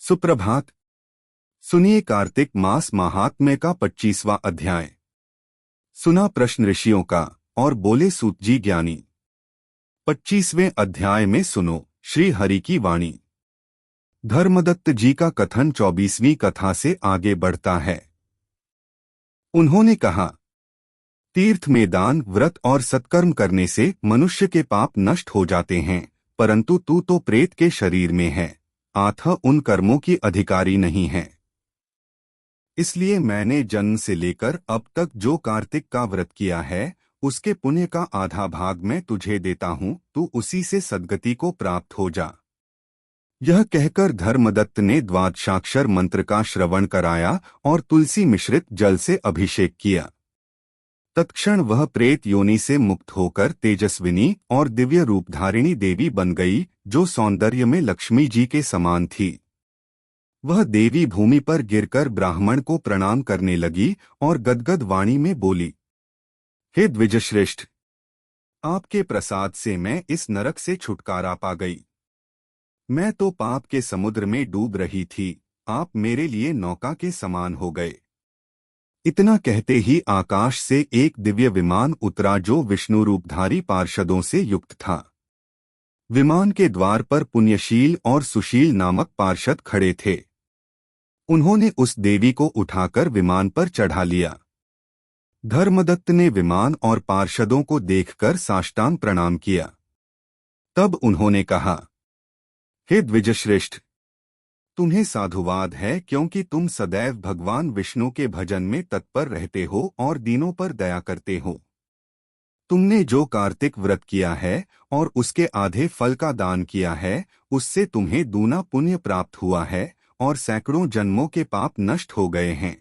सुप्रभात। सुनिए कार्तिक मास महात्म्य का 25वां अध्याय। सुना प्रश्न ऋषियों का और बोले सूत जी ज्ञानी। 25वें अध्याय में सुनो श्री हरि की वाणी। धर्मदत्त जी का कथन 24वीं कथा से आगे बढ़ता है। उन्होंने कहा, तीर्थ में दान, व्रत और सत्कर्म करने से मनुष्य के पाप नष्ट हो जाते हैं, परंतु तू तो प्रेत के शरीर में है, अतः उन कर्मों की अधिकारी नहीं है। इसलिए मैंने जन्म से लेकर अब तक जो कार्तिक का व्रत किया है, उसके पुण्य का आधा भाग मैं तुझे देता हूँ, तू उसी से सद्गति को प्राप्त हो जा। यह कहकर धर्मदत्त ने द्वादशाक्षर मंत्र का श्रवण कराया और तुलसी मिश्रित जल से अभिषेक किया। तत्क्षण वह प्रेत योनि से मुक्त होकर तेजस्विनी और दिव्य रूपधारिणी देवी बन गई, जो सौंदर्य में लक्ष्मी जी के समान थी। वह देवी भूमि पर गिरकर ब्राह्मण को प्रणाम करने लगी और गदगद वाणी में बोली, हे द्विजश्रेष्ठ, आपके प्रसाद से मैं इस नरक से छुटकारा पा गई। मैं तो पाप के समुद्र में डूब रही थी, आप मेरे लिए नौका के समान हो गए। इतना कहते ही आकाश से एक दिव्य विमान उतरा, जो विष्णु रूपधारी पार्षदों से युक्त था। विमान के द्वार पर पुण्यशील और सुशील नामक पार्षद खड़े थे। उन्होंने उस देवी को उठाकर विमान पर चढ़ा लिया। धर्मदत्त ने विमान और पार्षदों को देखकर साष्टांग प्रणाम किया। तब उन्होंने कहा, हे द्विजश्रेष्ठ, तुम्हें साधुवाद है, क्योंकि तुम सदैव भगवान विष्णु के भजन में तत्पर रहते हो और दीनों पर दया करते हो। तुमने जो कार्तिक व्रत किया है और उसके आधे फल का दान किया है, उससे तुम्हें दूना पुण्य प्राप्त हुआ है और सैकड़ों जन्मों के पाप नष्ट हो गए हैं।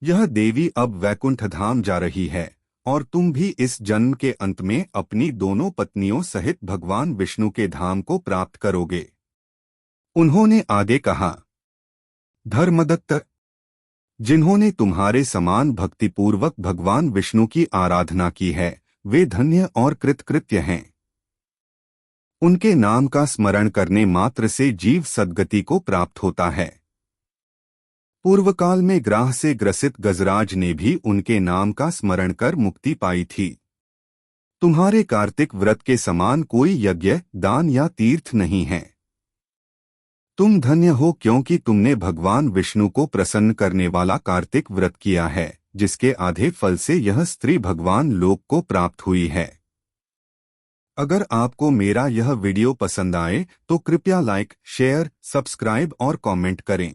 यह देवी अब वैकुंठ धाम जा रही है और तुम भी इस जन्म के अंत में अपनी दोनों पत्नियों सहित भगवान विष्णु के धाम को प्राप्त करोगे। उन्होंने आगे कहा, धर्मदत्त, जिन्होंने तुम्हारे समान भक्तिपूर्वक भगवान विष्णु की आराधना की है, वे धन्य और कृतकृत्य हैं। उनके नाम का स्मरण करने मात्र से जीव सद्गति को प्राप्त होता है। पूर्व काल में ग्राह से ग्रसित गजराज ने भी उनके नाम का स्मरण कर मुक्ति पाई थी। तुम्हारे कार्तिक व्रत के समान कोई यज्ञ, दान या तीर्थ नहीं है। तुम धन्य हो, क्योंकि तुमने भगवान विष्णु को प्रसन्न करने वाला कार्तिक व्रत किया है, जिसके आधे फल से यह स्त्री भगवान लोक को प्राप्त हुई है। अगर आपको मेरा यह वीडियो पसंद आए तो कृपया लाइक, शेयर, सब्सक्राइब और कमेंट करें।